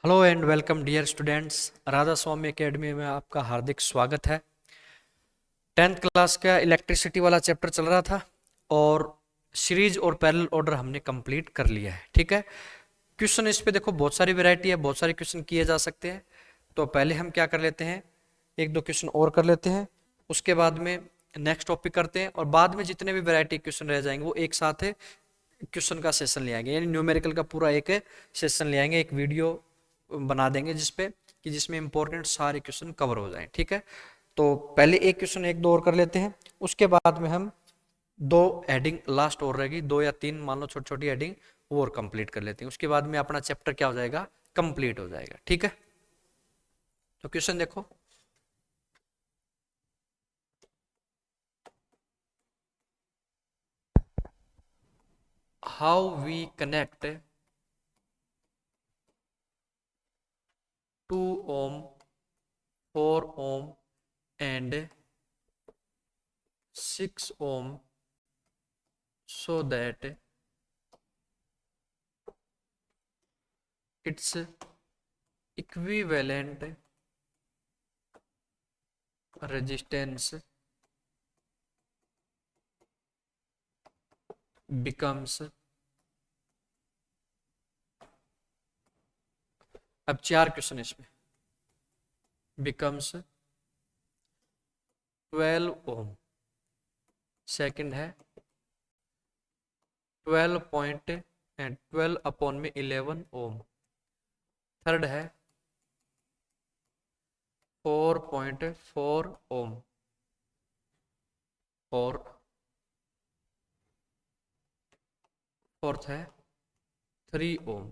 Hello and welcome dear students. Radha Swami academy में आपका हार्दिक स्वागत है। 10th क्लास का इलेक्ट्रिसिटी वाला चैप्टर चल रहा था और सीरीज और पैरेलल ऑर्डर हमने कंप्लीट कर लिया है। ठीक है, क्वेश्चन इस पे देखो बहुत सारी वैरायटी है, बहुत सारे क्वेश्चन किए जा सकते हैं। तो पहले हम क्या कर लेते हैं, एक दो क्वेश्चन और कर लेते हैं, उसके बाद में नेक्स्ट टॉपिक करते हैं और बाद में जितने भी वैरायटी क्वेश्चन रह जाएंगे वो एक साथ क्वेश्चन का सेशन ले आएंगे, यानी न्यूमेरिकल का पूरा एक सेशन ले आएंगे, एक वीडियो बना देंगे जिसपे कि जिसमें इंपॉर्टेंट सारे क्वेश्चन कवर हो जाएं। ठीक है, तो पहले एक क्वेश्चन एक दो और कर लेते हैं, उसके बाद में हम दो हेडिंग लास्ट और रहेगी, दो या तीन मान लो छोटी छोटी हेडिंग वो और कंप्लीट कर लेते हैं। उसके बाद में अपना चैप्टर क्या हो जाएगा, कंप्लीट हो जाएगा। ठीक है, तो क्वेश्चन देखो। How we connect 2 ohm, 4 ohm and 6 ohm so that its equivalent resistance becomes, अब चार क्वेश्चन इसमें, becomes 12 ohm, सेकंड है 12 अपॉन में 11 ohm, थर्ड है 4.4 ohm और फोर्थ है 3 ohm।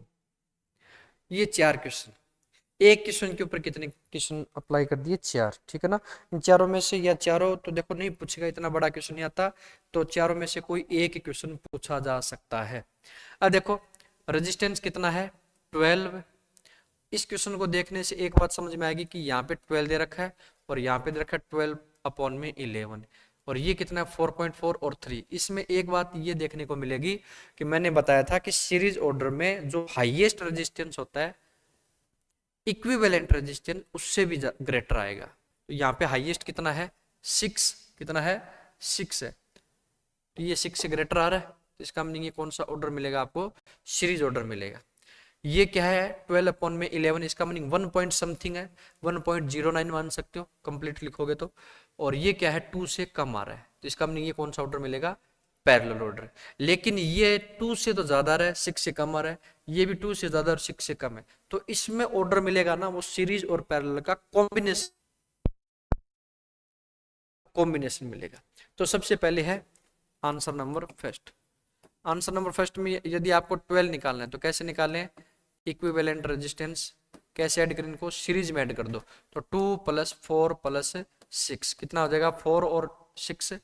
ये चार क्वेश्चन, एक क्वेश्चन के ऊपर कितने क्वेश्चन अप्लाई कर दिए, चार। ठीक है ना, इन चारों में से या चारों तो देखो नहीं पूछेगा, इतना बड़ा क्वेश्चन नहीं आता, तो चारों में से कोई एक क्वेश्चन पूछा जा सकता है। अब देखो रेजिस्टेंस कितना है, 12। इस क्वेश्चन को देखने से एक बात समझ में आएगी कि यहाँ पे 12 दे रखा है और यहाँ पे दे रखा है 12/11, और ये कितना है 4.4 और 3। इसमें एक बात ये देखने को मिलेगी कि मैंने बताया था कि सीरीज ऑर्डर में जो हाईएस्ट रेजिस्टेंस होता है, इक्विवेलेंट रेजिस्टेंस उससे भी ग्रेटर आएगा। तो यहाँ पे हाईएस्ट कितना है, 6। कितना है, 6 है। तो ये 6 से ग्रेटर आ रहा है, तो इसका मीनिंग ये कौन सा ऑर्डर मिलेगा आपको, सीरीज ऑर्डर मिलेगा। ये क्या है 12/11, इसका मीनिंग 1 पॉइंट समथिंग है, 1.09 मान सकते हो कंप्लीट लिखोगे तो। और ये क्या है 2 से कम आ रहा है, तो इसका मीनिंग ये कौन सा ऑर्डर मिलेगा, पैरेलल ऑर्डर। लेकिन ये 2 से तो ज्यादा आ रहा है, 6 से कम आ रहा है, ये भी 2 से ज्यादा और 6 से कम है, तो इसमें ऑर्डर मिलेगा ना वो सीरीज और पैरेलल का कॉम्बिनेशन, कॉम्बिनेशन मिलेगा। तो सबसे पहले है answer number first. Answer number first में यदि आपको 12 निकालना है तो कैसे निकालें, इक्विवेलेंट रेजिस्टेंस कैसे ऐड करें, इनको सीरीज में ऐड कर दो। तो 2+4+6 कितना हो जाएगा, 4 और 6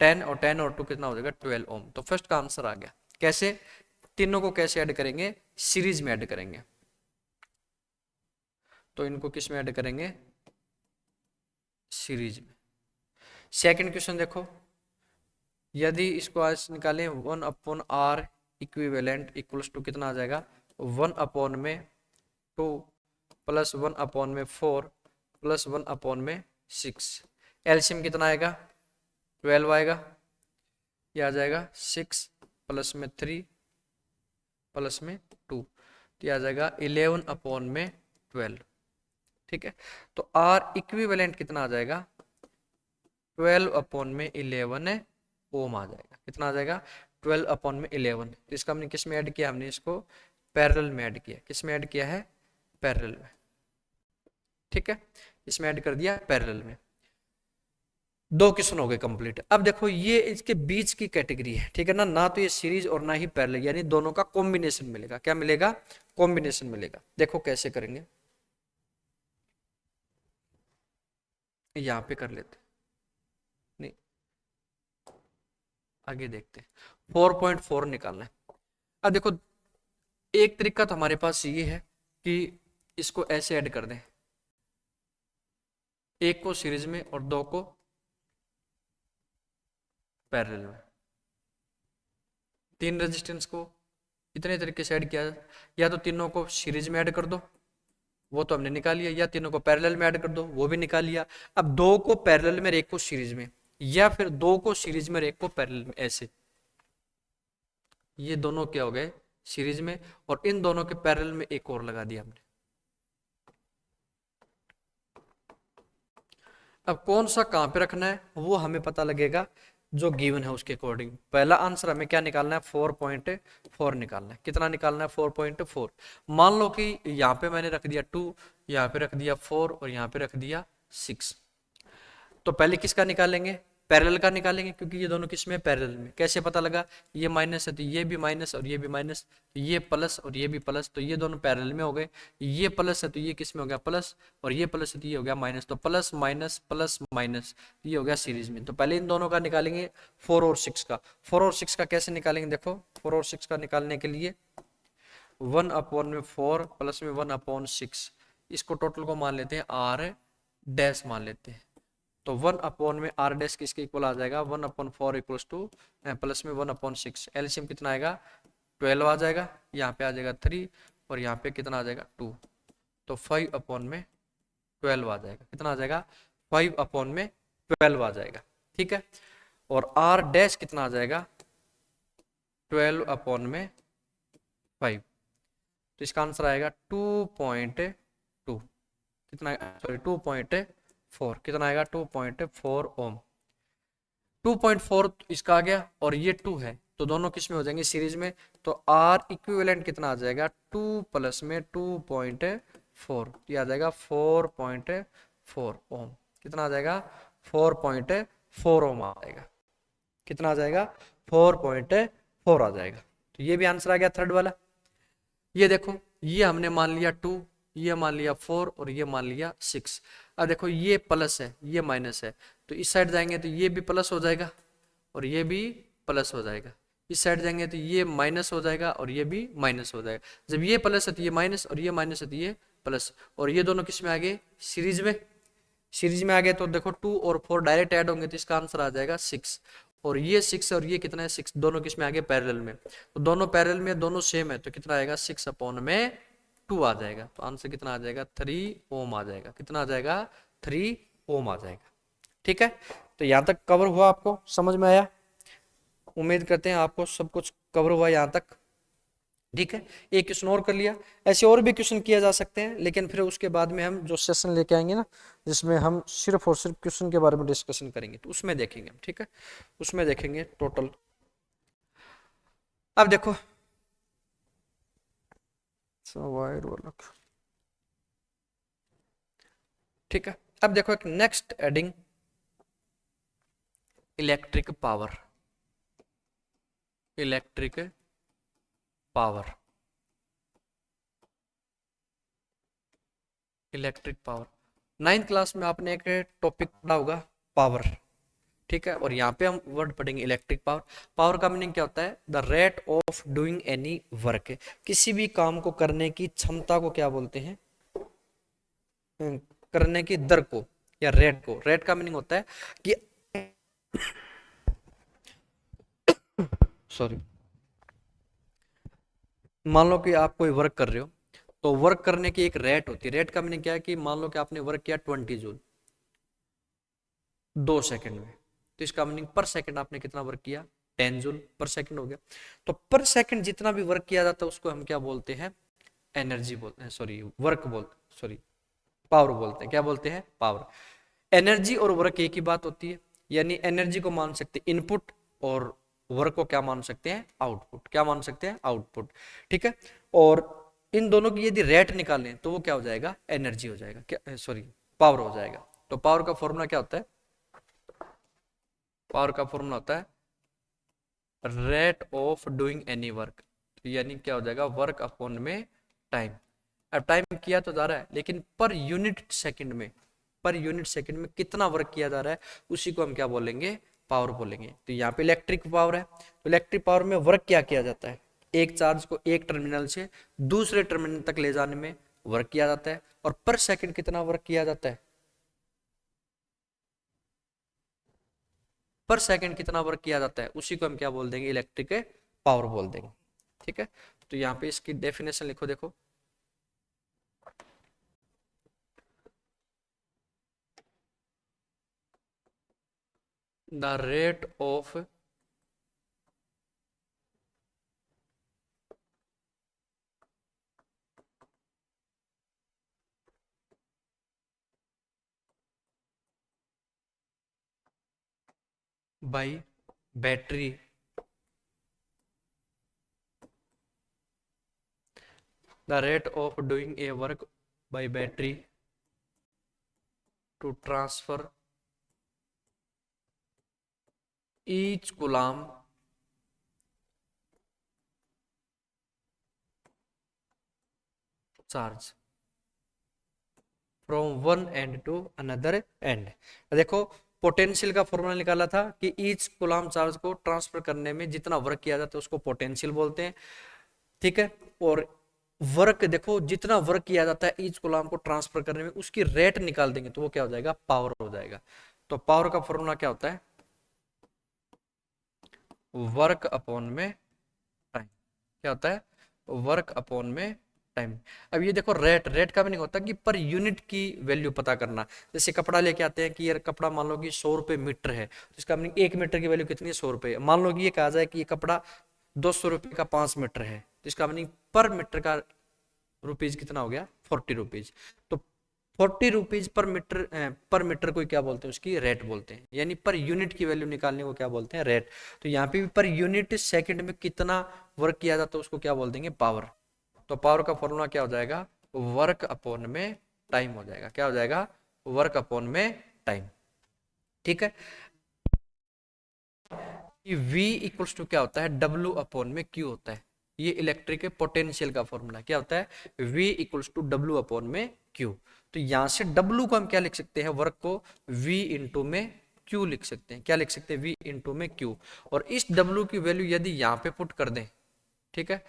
10, और 10 और 2 कितना हो जाएगा 12 ohm। तो फर्स्ट का आंसर आ गया। कैसे, तीनों को कैसे ऐड करेंगे, सीरीज में ऐड करेंगे। तो इनको किस में ऐड करेंगे, सीरीज में। सेकंड क्वेश्चन देखो, यदि इसको आज निकालें 1/r इक्विवेलेंट इक्वल्स टू कितना आ जाएगा, 1/2 प्लस 1/4 प्लस 1/6। एलसीएम कितना आएगा, 12 आएगा। ये आ जाएगा 6 प्लस में 3 प्लस में 2, तो ये आ जाएगा 11/12। ठीक है, तो आर इक्विवेलेंट कितना आ जाएगा, 12/11 ओम आ जाएगा। कितना आ जाएगा, 12/11। तो इसका हमने किस में ऐड किया, हमने इसको पैरेलल में ऐड किया। किस में ऐड किया है, पैरेलल में। ठीक है, इसमें ऐड कर दिया पैरेलल में। दो क्वेश्चन हो गए कंप्लीट। अब देखो ये इसके बीच की कैटेगरी है, ठीक है ना, ना तो ये सीरीज और ना ही पैरेलल, यानी दोनों का कॉम्बिनेशन मिलेगा। क्या मिलेगा, कॉम्बिनेशन मिलेगा। देखो कैसे करेंगे, यहां पे कर लेते, नहीं आगे देखते हैं। 4.4 निकालना है। अब देखो एक तरीका तो हमारे पास ये है कि इसको ऐसे ऐड कर दें, एक को सीरीज में और दो को पैरेलल में। तीन रेजिस्टेंस को इतने तरीके से ऐड किया, या तो तीनों को सीरीज में ऐड कर दो, वो तो हमने निकाल लिया, या तीनों को पैरेलल में ऐड कर दो, वो भी निकाल लिया। अब दो को पैरेलल में, एक को सीरीज में, या फिर दो को सीरीज में, एक को पैरेलल में, ऐसे ये दोनों क्या हो गए सीरीज में, और इन दोनों के पैरेलल में एक और लगा दिया हमने। अब कौन सा कहां पे रखना है वो हमें पता लगेगा जो गिवन है उसके अकॉर्डिंग। पहला आंसर हमें क्या निकालना है, 4.4 निकालना है। कितना निकालना है, 4.4। मान लो कि यहाँ पे मैंने रख दिया 2, यहाँ पे रख दिया 4 और यहाँ पे रख दिया 6। तो पहले किसका निकालेंगे, पैरेलल का निकालेंगे, क्योंकि ये दोनों किस में, पैरेलल में। कैसे पता लगा, ये माइनस है तो ये भी माइनस और ये भी माइनस, तो ये प्लस और ये भी प्लस, तो ये दोनों पैरेलल में हो गए। ये प्लस है तो ये किस में हो गया, प्लस, और ये प्लस है तो ये हो गया माइनस, तो प्लस माइनस प्लस माइनस, ये हो गया सीरीज में। तो पहले इन दोनों का निकालेंगे 4 और 6 का। 4 और 6 का कैसे निकालेंगे, देखो 4 और 6 का निकालने के लिए 1/4 प्लस में 1/6, इसको टोटल को मान लेते हैं आर डैश मान लेते हैं। तो 1 में आर डैश किसके इक्वल आ जाएगा, 1/4 इक्वल्स टू प्लस में 1/6, एलसीएम कितना आएगा 12 आ जाएगा, यहाँ पे आ जाएगा 3 और यहाँ पे कितना आ जाएगा 2, तो 5/12 आ जाएगा। कितना आ जाएगा, 5/12 आ जाएगा। ठीक है, और आर डैश कितना आ जाएगा 12/5, तो इसका आंसर आएगा 2.2, कितना, सॉरी 2.4, कितना आएगा 2.4 ओम। 2.4 इसका आ गया, और ये 2 है तो दोनों किस में हो जाएंगे, सीरीज में। तो आर इक्विवेलेंट कितना आ जाएगा, 2 प्लस में 2.4, ये आ जाएगा 4.4 ओम। कितना आ जाएगा, 4.4 ओम आ जाएगा। कितना आ जाएगा, 4.4 आ जाएगा। तो ये भी आंसर आ गया थर्ड वाला। ये देखो, ये हमने मान लिया 2, ये मान लिया 4 और ये मान लिया 6। अब देखो ये प्लस है ये माइनस है, तो इस साइड जाएंगे तो ये भी प्लस हो जाएगा और ये भी प्लस हो जाएगा। इस साइड जाएंगे तो ये माइनस हो जाएगा और ये भी माइनस हो जाएगा। जब ये प्लस है तो ये माइनस और ये माइनस है तो ये प्लस, और ये दोनों किस में आ गए, सीरीज में। सीरीज में आ गए तो देखो 2 और 4 डायरेक्ट ऐड होंगे तो इसका आंसर आ जाएगा 6, और ये 6 और ये कितना है 6, दोनों किस में आ गए, पैरेलल में। तो दोनों पैरेलल में, दोनों सेम है, तो कितना आएगा 6/2 आ जाएगा। तो आंसर कितना आ जाएगा 3 ओम आ जाएगा। कितना आ जाएगा 3 ओम आ जाएगा। ठीक है, तो यहां तक कवर हुआ, आपको समझ में आया। उम्मीद करते हैं आपको सब कुछ कवर हुआ यहां तक। ठीक है, एक क्वेश्चन और कर लिया, ऐसे और भी क्वेश्चन किया जा सकते हैं, लेकिन फिर उसके बाद में हम जो सेशन लेके आएंगे ना, जिसमें हम सिर्फ और सिर्फ क्वेश्चन के बारे में डिस्कशन करेंगे, तो उसमें देखेंगे हम। ठीक है, उसमें देखेंगे टोटल। अब देखो वायर वाला, ठीक है, अब देखो एक next adding electric power. Electric power, electric power, 9th class में आपने एक टॉपिक पढ़ा होगा पावर। ठीक है, और यहाँ पे हम वर्ड पढ़ेंगे इलेक्ट्रिक पावर। पावर का मीनिंग क्या होता है, the rate of doing any work, किसी भी काम को करने की क्षमता को क्या बोलते हैं, करने की दर को या रेट को। रेट का मीनिंग होता है कि सॉरी, मान लो कि आप कोई वर्क कर रहे हो, तो वर्क करने की एक रेट होती है। रेट का मीनिंग क्या है कि मान लो कि आपने वर्क किया 20 जूल 2 सेकंड में, तो इसका मीनिंग पर सेकंड आपने कितना वर्क किया, 10 जूल पर सेकंड हो गया। तो पर सेकंड जितना भी वर्क किया जाता है उसको हम क्या बोलते हैं, एनर्जी बोलते हैं, सॉरी वर्क बोलते, सॉरी पावर बोलते हैं। क्या बोलते हैं, पावर। एनर्जी और वर्क एक ही बात होती है, यानी एनर्जी को मान सकते हैं इनपुट, और वर्क को क्या मान सकते हैं, आउटपुट। क्या मान सकते हैं, आउटपुट। ठीक है, और इन दोनों की यदि रेट निकालें तो वो क्या हो जाएगा, एनर्जी हो जाएगा, क्या, सॉरी पावर हो जाएगा। तो पावर का फॉर्मूला क्या होता है, पावर का फॉर्मूला होता है rate of doing any work, यानी क्या हो जाएगा, वर्क अपॉन में टाइम। अब टाइम किया तो जा रहा है, लेकिन पर यूनिट सेकंड में, पर यूनिट सेकंड में कितना वर्क किया जा रहा है, उसी को हम क्या बोलेंगे, पावर बोलेंगे। तो यहाँ पे इलेक्ट्रिक पावर है, तो इलेक्ट्रिक पावर में वर्क क्या किया जाता है, एक चार्ज को एक टर्मिनल से दूसरे टर्मिनल तक ले जाने में वर्क किया जाता है। और पर सेकंड कितना वर्क किया जाता है, पर सेकंड कितना वर्क किया जाता है, उसी को हम क्या बोल देंगे, इलेक्ट्रिक पावर बोल देंगे। ठीक है, तो तो यहाँ पे इसकी डेफिनेशन लिखो, देखो the rate of by battery the rate of doing a work by battery to transfer each coulomb charge from one end to another end। देखो पोटेंशियल का फॉर्मूला निकाला था कि ईच कूलम्ब चार्ज को ट्रांसफर करने में जितना वर्क किया जाता है उसको पोटेंशियल बोलते हैं, ठीक है। और वर्क देखो जितना वर्क किया जाता है ईच कूलम्ब को ट्रांसफर करने में उसकी रेट निकाल देंगे तो वो क्या हो जाएगा, पावर हो जाएगा। तो पावर का फॉर्मूला क्या होता है, वर्क अपॉन में टाइम। क्या होता है, वर्क अपॉन में टाइम। अब ये देखो रेट, रेट का भी नहीं होता कि पर यूनिट की वैल्यू पता करना। जैसे कपड़ा लेके आते हैं कि यार कपड़ा मान लो कि 100 रुपये मीटर है, तो इसका मीनिंग 1 मीटर की वैल्यू कितनी है, 100 रुपये। मान लो कि ये कहा जाए कि ये कपड़ा 200 रुपये का 5 मीटर है, तो इसका मीनिंग पर मीटर का रुपीज कितना हो गया, 40 रुपीज। तो 40 रुपीज पर मीटर को क्या बोलते हैं, उसकी रेट बोलते हैं। यानी पर यूनिट की वैल्यू निकालने को क्या बोलते हैं, रेट। तो यहाँ पे भी पर यूनिट सेकंड में कितना वर्क किया जाता है उसको क्या बोल देंगे, पावर। तो पावर का फॉर्मूला क्या हो जाएगा, वर्क अपॉन में टाइम हो जाएगा। क्या हो जाएगा, वर्क अपॉन में टाइम, ठीक है। V इक्वल्स टू क्या होता है, W अपॉन में Q होता है। ये इलेक्ट्रिक के पोटेंशियल का फॉर्मूला क्या होता है, V equals to W upon में Q। तो यहां से W को हम क्या लिख सकते हैं, वर्क को V इंटू में Q लिख सकते हैं। क्या लिख सकते हैं, V इंटू में Q। और इस W की वैल्यू यदि यहाँ पे पुट कर दें, ठीक है,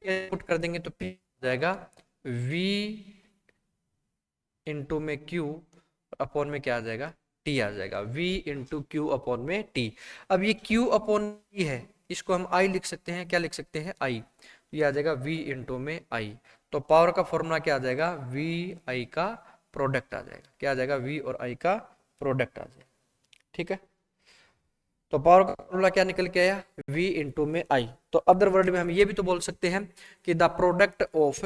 पुट कर देंगे तो P हो जाएगा V इंटू में Q अपॉन में क्या आ जाएगा, T आ जाएगा। V इंटू क्यू अपॉन में T। अब ये Q अपॉन T है, इसको हम I लिख सकते हैं। क्या लिख सकते हैं, I। ये आ जाएगा V इंटू में I। तो पावर का फॉर्मूला क्या आ जाएगा, V I का प्रोडक्ट आ जाएगा। क्या आ जाएगा, V और I का प्रोडक्ट आ जाएगा, ठीक है। तो पावर का फॉर्मूला क्या निकल के आया, V इंटू में I। तो अदर वर्ड में हम ये भी तो बोल सकते हैं कि द प्रोडक्ट ऑफ,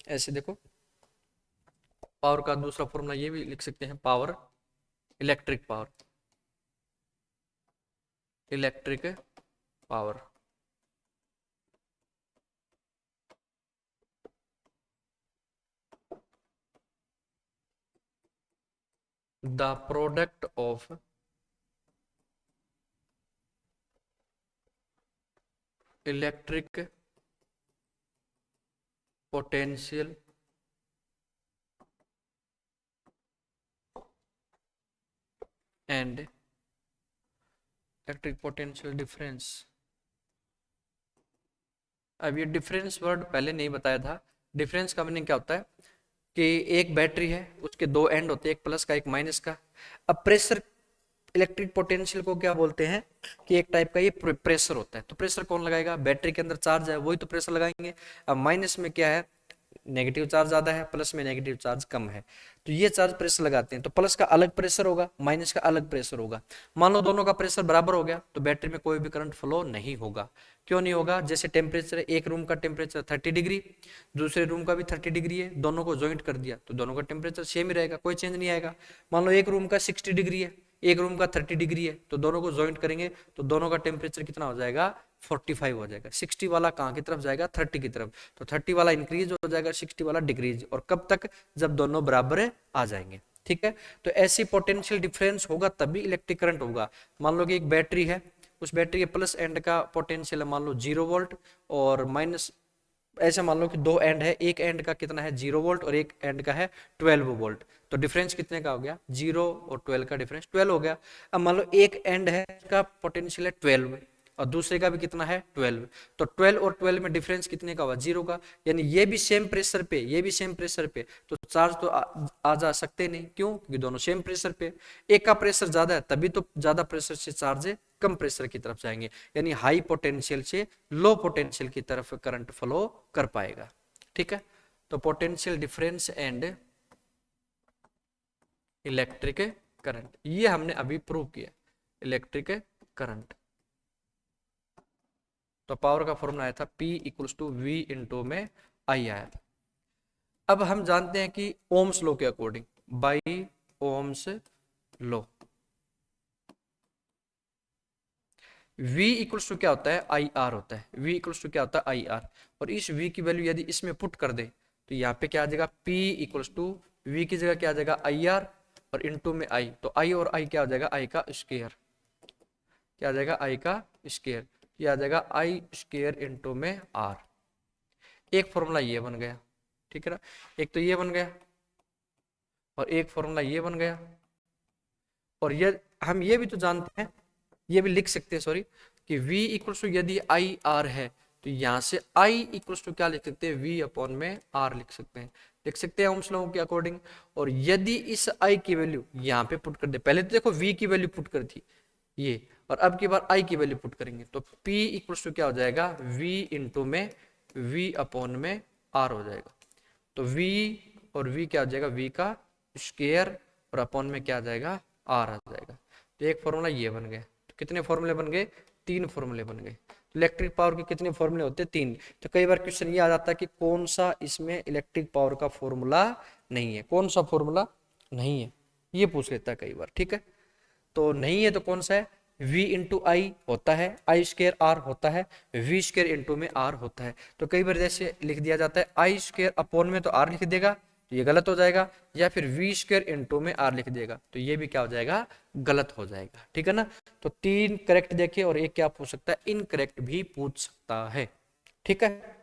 ऐसे देखो पावर का दूसरा फॉर्मूला ये भी लिख सकते हैं, power electric power, electric power the product of electric potential and electric potential difference. अब ये डिफरेंस वर्ड पहले नहीं बताया था। डिफरेंस का मीनिंग क्या होता है कि एक बैटरी है, उसके दो एंड होते हैं, एक प्लस का एक माइनस का। अब प्रेशर, इलेक्ट्रिक पोटेंशियल को क्या बोलते हैं कि एक टाइप का ये प्रेशर होता है। तो प्रेशर कौन लगाएगा, बैटरी के अंदर चार्ज है वही तो प्रेशर लगाएंगे। अब माइनस में क्या है, नेगेटिव चार्ज ज्यादा है, प्लस में नेगेटिव चार्ज कम है, तो ये चार्ज प्रेशर लगाते हैं। तो प्लस का अलग प्रेशर होगा, माइनस का अलग प्रेशर होगा। मान लो दोनों का प्रेशर बराबर हो गया तो बैटरी में कोई भी करंट फ्लो नहीं होगा। क्यों नहीं होगा, जैसे टेम्परेचर है, एक रूम का टेम्परेचर 30 डिग्री, दूसरे रूम का भी 30 डिग्री है, दोनों को ज्वाइंट कर दिया तो दोनों का टेम्परेचर सेम ही रहेगा, कोई चेंज नहीं आएगा। मान लो एक रूम का 60 डिग्री है, एक रूम का 30 डिग्री है, तो दोनों को ज्वाइंट करेंगे तो दोनों का टेम्परेचर कितना हो जाएगा, 45 हो जाएगा। 60 वाला कहाँ की तरफ जाएगा, 30 की तरफ। तो 30 वाला इंक्रीज हो जाएगा, 60 वाला डिक्रीज। और कब तक, जब दोनों बराबर आ जाएंगे, ठीक है। तो ऐसी पोटेंशियल डिफरेंस होगा तभी इलेक्ट्रिक करंट होगा। मान लो कि एक बैटरी है, उस बैटरी के प्लस एंड का पोटेंशियल है मान लो 0 वोल्ट, और माइनस, ऐसे मान लो कि दो एंड है, एक एंड का कितना है 0 वोल्ट और एक एंड का है 12 वोल्ट। तो डिफरेंस कितने का हो गया, 0 और 12 का डिफरेंस 12 हो गया। अब मान लो एक एंड है, इसका पोटेंशियल है 12 और दूसरे का भी कितना है 12, तो 12 और 12 में डिफरेंस कितने का हुआ, 0 का। यानी ये भी सेम प्रेशर पे, ये भी सेम प्रेशर पे, तो चार्ज तो आ जा सकते नहीं। क्यों, क्योंकि दोनों सेम प्रेशर पे। एक का प्रेशर ज्यादा है तभी तो ज्यादा प्रेशर से चार्ज कम प्रेशर की तरफ जाएंगे, यानी हाई पोटेंशियल से लो पोटेंशियल की तरफ करंट फ्लो कर पाएगा। ठीक है, तो potential difference and electric current ये हमने अभी प्रूव किया, इलेक्ट्रिक करंट। तो पावर का फॉर्मूला आया था P equals to V into में I आया था। अब हम जानते हैं कि ओम्स लॉ के according, by Ohm's law V equals to क्या होता है, आई आर होता है। V इक्वल्स टू क्या होता है, आई आर। और इस V की वैल्यू यदि इसमें पुट कर दे तो यहाँ पे क्या आ जाएगा, P इक्वल्स टू V की जगह क्या आ जाएगा, आई आर और इनटू में I। तो I और I क्या हो जाएगा, I का स्क्वायर, क्या आ जाएगा, I का स्क्वायर। ये आ जाएगा I स्क्वायर इनटू में R। एक फॉर्मूला ये बन गया, ठीक है ना, एक तो ये बन गया और एक फॉर्मूला ये बन गया। और ये हम ये भी तो जानते हैं, ये भी लिख सकते हैं सॉरी, कि V इक्वल्स टू यदि आई आर है तो यहाँ से I इक्वल्स टू क्या लिख सकते हैं, V अपॉन में R लिख सकते हैं, ओम्स लॉ के अकॉर्डिंग। और यदि इस I की वैल्यू यहाँ पे पुट कर दे, पहले तो देखो V की वैल्यू पुट कर थी ये, और अब की बार I की वैल्यू पुट करेंगे तो P इक्वल्स टू क्या हो जाएगा, V इंटू में V अपॉन में R हो जाएगा। तो V और V क्या हो जाएगा, V का स्क्वायर और अपॉन में क्या आ जाएगा, R आ जाएगा। तो एक फॉर्मूला ये बन गया। तो कितने फॉर्मूले बन गए, 3 फॉर्मूले बन गए। इलेक्ट्रिक पावर के कितने फॉर्मूले होते हैं, 3। तो कई बार क्वेश्चन ये आ जाता है कि कौन सा इसमें इलेक्ट्रिक पावर का फॉर्मूला नहीं है, कौन सा फॉर्मूला नहीं है, ये पूछ लेता है कई बार। ठीक है, तो नहीं है तो कौन सा है, V इंटू आई होता है, आई स्क्र आर होता है, V स्क्र इंटू में R होता है। तो कई बार जैसे लिख दिया जाता है आई स्क्र अपॉन में तो R लिख देगा, तो ये गलत हो जाएगा, या फिर V स्क्र इंटू में R लिख देगा, तो ये भी क्या हो जाएगा, गलत हो जाएगा। ठीक है ना, तो 3 करेक्ट देखे और एक क्या पूछ सकता है, इनकरेक्ट भी पूछ सकता है। ठीक है,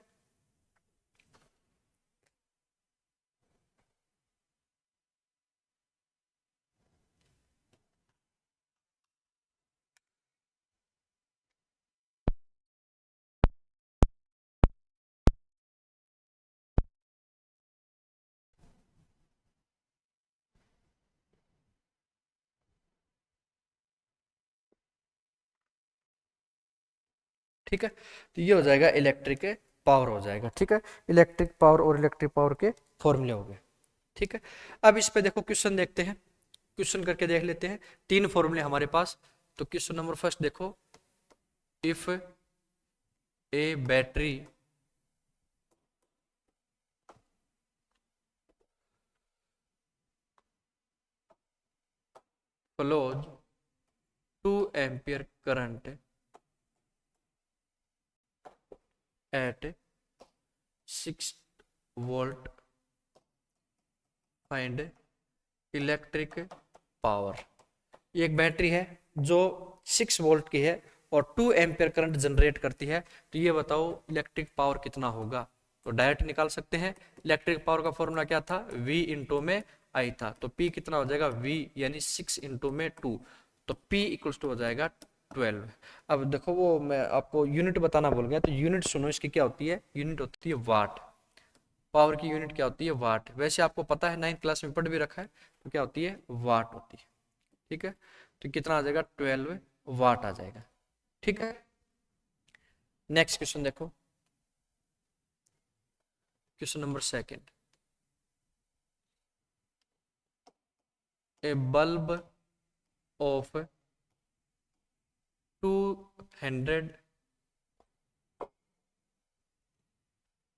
ठीक है, तो ये हो जाएगा इलेक्ट्रिक पावर हो जाएगा। ठीक है, इलेक्ट्रिक पावर और इलेक्ट्रिक पावर के फॉर्मूले हो गए। ठीक है, अब इस पे देखो क्वेश्चन देखते हैं, क्वेश्चन करके देख लेते हैं। 3 फॉर्मूले हमारे पास। तो क्वेश्चन नंबर फर्स्ट देखो, if A battery flows 2 ampere current eight 6 volt, find electric power. ये एक बैटरी है जो 6 वोल्ट की है और 2 एम्पियर करंट जनरेट करती है। तो ये बताओ इलेक्ट्रिक पावर कितना होगा। तो डायरेक्ट निकाल सकते हैं। इलेक्ट्रिक पावर का फॉर्मूला क्या था, V इंटू में I था। तो P कितना हो जाएगा, V यानी 6 इंटू में 2, तो P इक्वल्स टू हो जाएगा 12। अब देखो वो मैं आपको यूनिट बताना भूल गया, तो यूनिट सुनो इसकी क्या होती है, यूनिट होती है वाट। पावर की यूनिट क्या होती है, वाट। वैसे आपको पता है, 9th क्लास में पढ़ भी रखा है, तो क्या होती है, वाट होती है। ठीक है, तो कितना आ जाएगा, 12 वाट आ जाएगा। ठीक है, नेक्स्ट क्वेश्चन देखो, question number second, a bulb of 200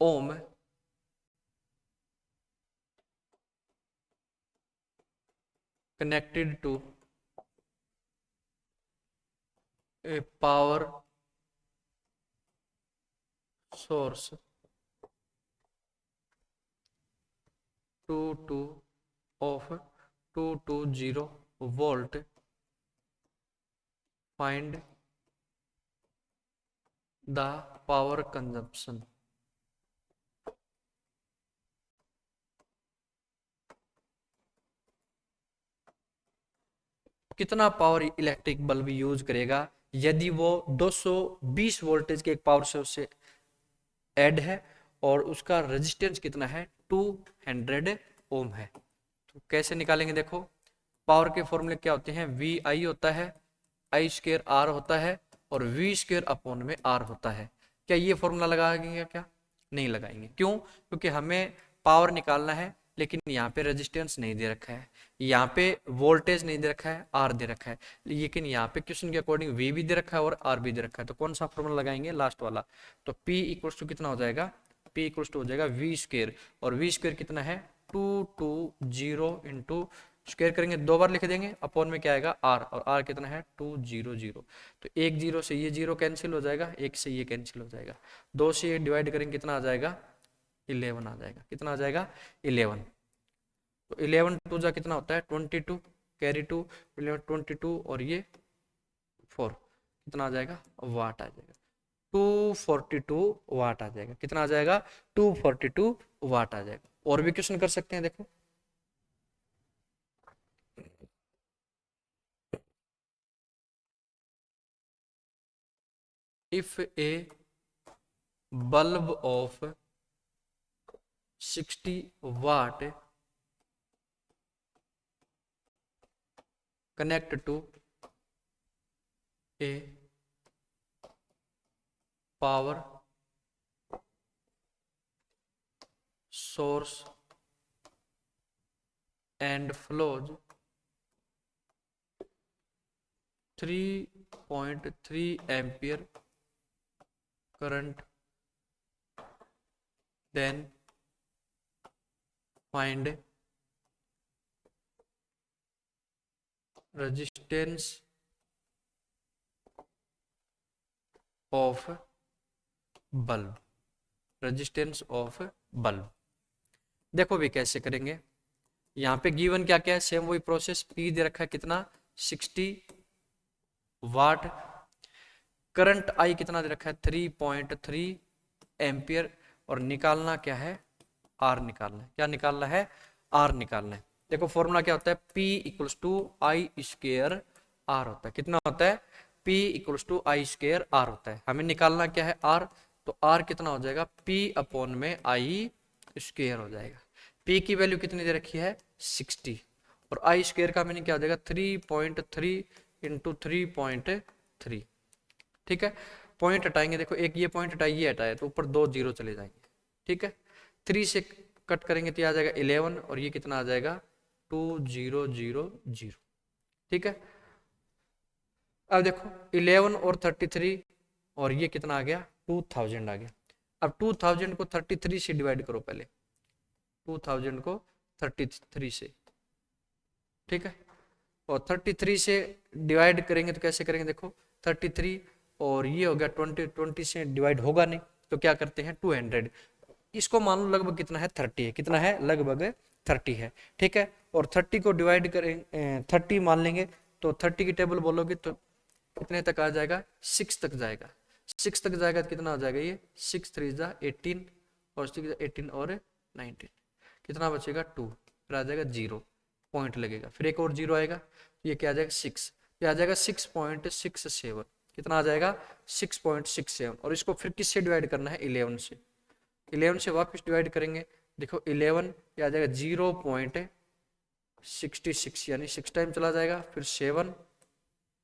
ohm connected to a power source 22 of 220 volt, find the power consumption। कितना पावर इलेक्ट्रिक बल्ब यूज करेगा यदि वो 220 वोल्टेज के एक पावर सोर्स से ऐड है और उसका रेजिस्टेंस कितना है, 200 ओम है। तो कैसे निकालेंगे, देखो पावर के फॉर्मूले क्या होते हैं, वी आई होता है आई स्क्वायर आर होता है और वी स्क्वायर अपॉन में आर होता है। क्या ये फॉर्मूला लगाएंगे क्या? नहीं लगाएंगे। क्यों? क्योंकि हमें पावर निकालना है, लेकिन यहाँ पे रेजिस्टेंस नहीं दे रखा है, यहाँ पे वोल्टेज नहीं दे रखा है, आर दे रखा है, लेकिन यहाँ पे क्वेश्चन के अकॉर्डिंग वी भी दे रखा है और आर भी दे रखा है। तो कौन सा फॉर्मूला लगाएंगे? लास्ट वाला। तो P इक्वल्स टू कितना हो जाएगा? P इक्वल्स टू हो जाएगा वी स्क्वायर, और वी स्क्वायर कितना है? 220 इंटू स्क्वायर करेंगे 2 बार लिख देंगे, अपॉन में क्या आएगा? आर, और आर कितना है? 200। तो एक जीरो से ये जीरो कैंसिल हो जाएगा, एक से ये कैंसिल हो जाएगा, 2 से ये डिवाइड करेंगे कितना आ जाएगा? 11 आ जाएगा। कितना आ जाएगा? 11। तो 11 टू जा कितना होता है? 22, कैरी 2, 11 22, और ये 4, कितना आ जाएगा? वाट आ जाएगा। 242 वाट आ जाएगा। कितना आ जाएगा? 242 वाट आ जाएगा। और भी क्वेश्चन कर सकते हैं, देखो। If A bulb of 60 watt connect to a power source and flows 3.3 ampere current, then find resistance of bulb। Resistance of bulb देखो भी कैसे करेंगे। यहाँ पे गिवन क्या क्या है? सेम वही प्रोसेस। पी दे रखा है कितना? 60 वाट। करंट आई कितना दे रखा है? 3.3 एम्पियर। और निकालना क्या है? आर निकालना है। क्या निकालना है? आर निकालना है। देखो फॉर्मूला क्या होता है? P equals to I square R होता है। कितना होता है? P equals to I square R होता है। हमें निकालना क्या है? आर। तो आर कितना हो जाएगा? P अपॉन में आई स्क्वायर हो जाएगा। P की वैल्यू कितनी दे रखी है? 60, और आई स्क्वायर का मीनिंग क्या हो जाएगा? 3.3 इंटू 3.3। ठीक है, पॉइंट हटाएंगे। देखो एक ये पॉइंट हटाइए, ये हटाए तो ऊपर 2 जीरो चले जाएंगे। ठीक है, 3 से कट करेंगे तो आ जाएगा 11, और ये कितना आ जाएगा? 2000। ठीक है, अब देखो 11 और 33, और ये कितना आ गया? 2000 आ गया। अब 2000 को 33 से डिवाइड करो पहले, 2000 को 33 से। ठीक है, और 33 से डिवाइड करेंगे तो कैसे करेंगे? देखो 33 और ये हो गया 20 से डिवाइड होगा नहीं, तो क्या करते हैं? 200। इसको मान लो लगभग कितना है? 30 है। कितना है? लगभग 30 है। ठीक है, और 30 को डिवाइड करें 30 मान लेंगे, तो 30 की टेबल बोलोगे तो कितने तक आ जाएगा? 6 तक जाएगा। 6 तक जाएगा तो कितना आ जाएगा? ये 6 3 जा 18, और 6 18 और 19, कितना बचेगा? 2। फिर आ जाएगा 0, पॉइंट लगेगा, फिर एक और 0 आएगा, ये क्या आ जाएगा? 6। ये आ जाएगा 6.67। कितना आ जाएगा? 6.67। और इसको फिर किससे डिवाइड करना है? 11 से। 11 से वापस डिवाइड करेंगे, देखो 11 ये आ जाएगा 0.66, यानी 6 टाइम चला जाएगा, फिर 7,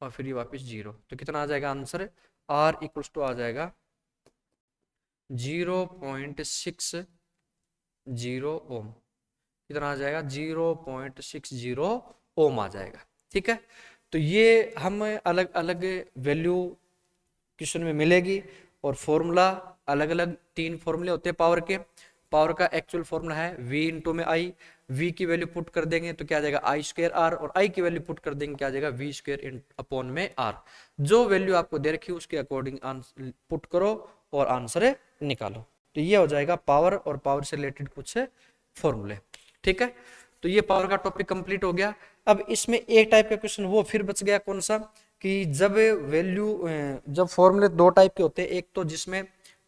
और फिर ये वापस 0। तो कितना आ जाएगा आंसर? आर इक्वल्स टू आ जाएगा 0.60 ओम। कितना आ जाएगा? 0.60 ओम आ जाएगा। ठीक है, तो ये हम अलग अलग वैल्यू क्वेश्चन में मिलेगी, और फॉर्मूला अलग अलग 3 फॉर्मूले होते हैं पावर के। पावर का एक्चुअल फॉर्मूला है V इंटू में आई। V की वैल्यू पुट कर देंगे तो क्या आ जाएगा? आई स्क्वायर आर, और I की वैल्यू पुट कर देंगे क्या आ जाएगा? V स्क्वायर अपॉन में R। जो वैल्यू आपको दे रखी है उसके अकॉर्डिंग पुट करो और आंसर निकालो। तो ये हो जाएगा पावर, और पावर से रिलेटेड कुछ फॉर्मूले। ठीक है, तो ये पावर का टॉपिक कंप्लीट हो गया। अब इसमें एक टाइप का क्वेश्चन वो फिर बच गया, कौन सा? कि जब वैल्यू जब फॉर्मूले 2 टाइप के होते हैं, एक तो जिसमें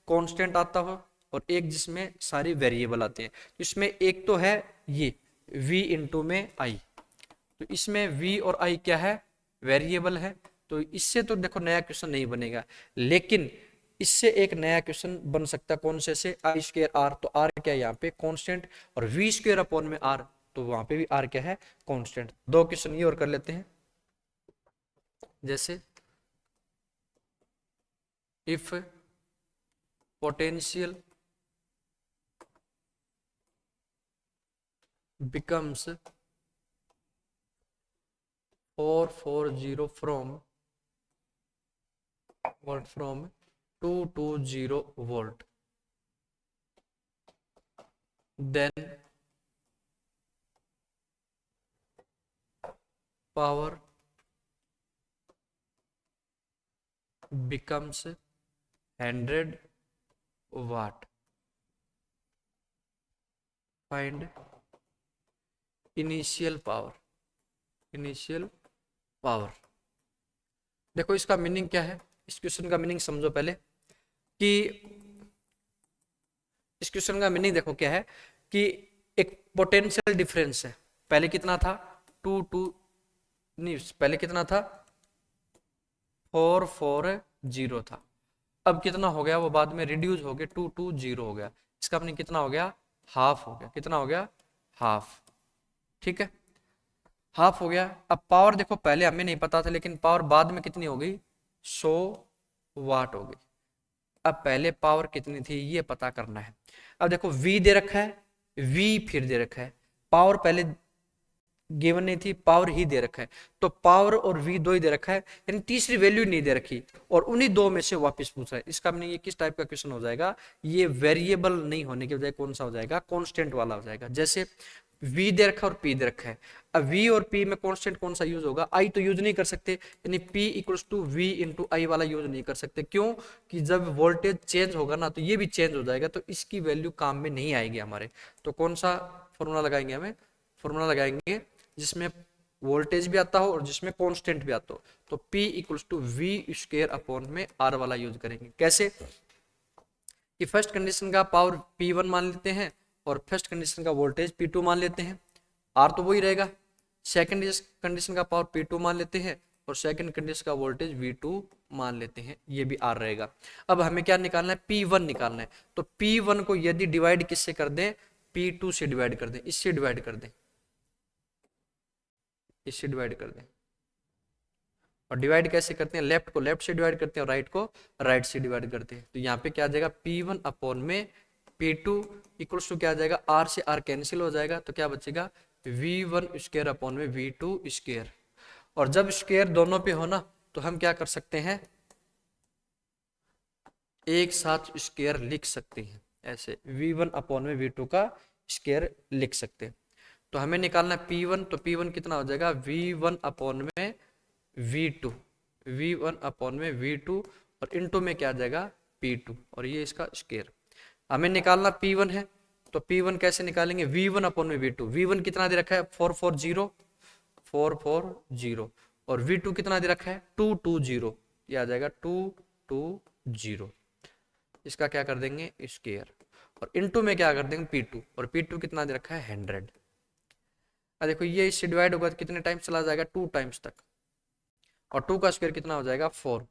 कांस्टेंट आता हो और एक जिसमें सारी वेरिएबल आते हैं। तो इसमें एक तो है ये v इंटू में आई, तो इसमें v और i क्या है? वेरिएबल है। तो इससे तो देखो नया क्वेश्चन नहीं बनेगा, लेकिन इससे एक नया क्वेश्चन बन सकता है। कौन से? आई स्क्वायर आर, तो आर क्या है यहाँ पे? कांस्टेंट, और वी स्क्वायर अपॉन में आर, तो वहां पे भी आर क्या है? कांस्टेंट। 2 क्वेश्चन ये और कर लेते हैं। जैसे if potential becomes 440 from 220 volt, then power becomes 100 watt. Find initial power. देखो इसका मीनिंग क्या है, इस क्वेश्चन का मीनिंग समझो पहले कि इस क्वेश्चन का मीनिंग देखो क्या है कि एक पोटेंशियल डिफरेंस है। पहले कितना था 440 था, अब कितना हो गया, वो बाद में रिड्यूस हो गया 220 हो गया। इसका मीनिंग कितना हो गया, हाफ हो गया। कितना हो गया, हाफ। ठीक है, हाफ हो गया। अब पावर देखो पहले हमें नहीं पता था, लेकिन पावर बाद में कितनी हो गई, 100 वाट हो गई। अब पहले पावर कितनी थी ये पता करना है। अब देखो V दे रखा है, V फिर दे रखा है, पावर पहले गिवन नहीं थी, पावर ही दे रखा है। तो पावर और V दो ही दे रखा है, यानी तीसरी वैल्यू नहीं दे रखी, और उन्हीं दो में से वापस पूछ रहा है। इसका मीनिंग ये किस टाइप का क्वेश्चन हो जाएगा, ये वेरिएबल नहीं होने के बजाय कौन सा हो जाएगा, कांस्टेंट वाला हो जाएगा। जैसे V दे रखा है और P दे रखा है। अब V और P में कांस्टेंट कौन सा यूज होगा, I तो यूज नहीं कर सकते, यानी P equals to V into I वाला यूज नहीं कर सकते। क्यों कि जब वोल्टेज चेंज होगा ना तो ये भी चेंज हो जाएगा, तो इसकी वैल्यू काम में नहीं आएगी हमारे। तो कौन सा फॉर्मूला लगाएंगे, हमें फॉर्मूला लगाएंगे जिसमें वोल्टेज भी आता हो और जिसमें कांस्टेंट भी आता हो। तो P equals to V square upon में R वाला यूज करेंगे। कैसे कि फर्स्ट कंडीशन का पावर P1 मान लेते हैं और फर्स्ट कंडीशन का वोल्टेज P2 मान लेते हैं, R तो वही रहेगा। सेकंड कंडीशन का पावर P2 मान लेते हैं और सेकंड कंडीशन का वोल्टेज V2 मान लेते हैं, ये भी R रहेगा। अब हमें क्या निकालना है, P1 निकालना है। तो P1 को यदि डिवाइड किससे कर दें, P2 से डिवाइड कर दें, इससे डिवाइड कर दें, इससे डिवाइड कर दें। और डिवाइड कैसे करते हैं, लेफ्ट को लेफ्ट से डिवाइड करते हैं और राइट को राइट से डिवाइड करते हैं। तो यहाँ पे क्या आ जाएगा, P1 अपॉन में P2 इक्वल्स टू क्या आ जाएगा, R से R कैंसिल हो जाएगा, तो क्या बचेगा V1 स्क्वायर अपॉन में V2 स्क्वायर। और जब स्क्वायर दोनों पे हो ना तो हम क्या कर सकते हैं, एक साथ स्क्वायर लिख सकते हैं, ऐसे V1 अपॉन में V2 का स्क्वायर लिख सकते हैं। तो हमें निकालना है P1, तो P1 कितना हो जाएगा, V1 अपॉन में V2, V1 अपॉन में V2 और इनटू में क्या आ जाएगा P2, और ये इसका स्क्वायर। हमें निकालना P1 है, तो P1 कैसे निकालेंगे, V1 अपॉन में V2। V1 कितना दे रखा है 440 और V2 कितना दे रखा है 220, ये आ जाएगा 220। इसका क्या कर देंगे स्क्वायर, और इनटू में क्या कर देंगे P2, और P2 कितना दे रखा है 100। देखो ये इससे डिवाइड होगा तो कितने टाइम्स चला जाएगा, 2 टाइम्स तक, और 2 का स्क्वायर कितना हो जाएगा 4,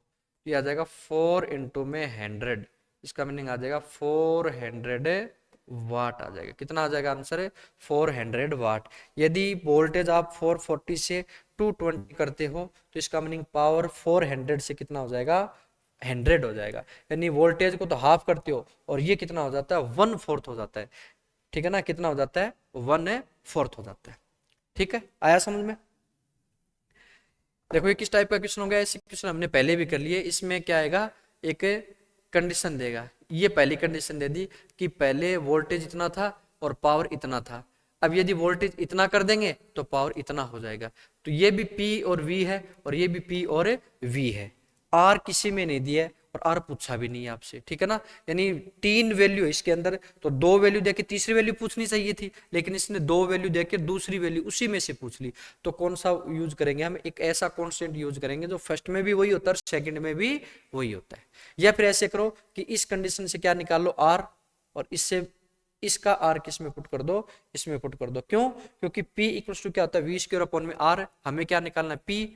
ये आ जाएगा 4 इंटू में 100। इसका मीनिंग आ जाएगा 400 वाट आ जाएगा। कितना आ जाएगा आंसर है 400 वाट। यदि वोल्टेज आप 440 से 220 करते हो तो इसका मीनिंग पावर 400 से कितना हो जाएगा 100 हो जाएगा। यानी वोल्टेज को तो हाफ करते हो और ये कितना हो जाता है 1/4 हो जाता है। ठीक है ना, कितना हो जाता है 1/4 हो जाता है। ठीक है, आया समझ में। देखो ये किस टाइप का क्वेश्चन हो गया, ऐसे क्वेश्चन हमने पहले भी कर लिए। इसमें क्या आएगा, एक कंडीशन देगा, ये पहली कंडीशन दे दी कि पहले वोल्टेज इतना था और पावर इतना था। अब यदि वोल्टेज इतना कर देंगे तो पावर इतना हो जाएगा। तो ये भी P और V है और ये भी P और V है। R किसी में नहीं दिया है और R पूछा भी नहीं है आपसे, ठीक है ना। यानी 3 वैल्यू है इसके अंदर, तो 2 वैल्यू देके तीसरी वैल्यू पूछनी चाहिए थी, लेकिन इसने 2 वैल्यू देके दूसरी वैल्यू उसी में से पूछ ली। तो कौन सा यूज करेंगे हम, एक ऐसा कांस्टेंट यूज करेंगे जो फर्स्ट में भी वही होता है और सेकंड में भी वही होता है। या फिर ऐसे करो कि इस कंडीशन से क्या निकाल लो R, और इससे इसका R किस में पुट कर दो, इसमें पुट कर दो। क्यों, क्योंकि P इक्वल्स टू क्या होता है V स्क्वायर अपॉन में R। हमें क्या निकालना है P,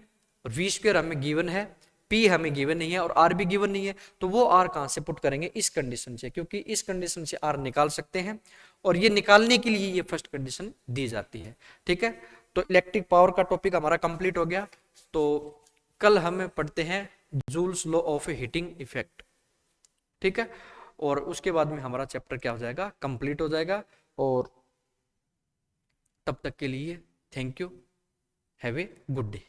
और V स्क्वायर हमें गिवन है, P हमें गिवन नहीं है और R भी गिवन नहीं है। तो वो R कहां से पुट करेंगे, इस कंडीशन से, क्योंकि इस कंडीशन से R निकाल सकते हैं और ये निकालने के लिए ये फर्स्ट कंडीशन दी जाती है। ठीक है, तो इलेक्ट्रिक पावर का टॉपिक हमारा कंप्लीट हो गया। तो कल हमें पढ़ते हैं joules law of heating effect, ठीक है। और उसके बाद में हमारा चैप्टर क्या हो जाएगा, कंप्लीट हो जाएगा। और तब तक के लिए thank you, have a good day.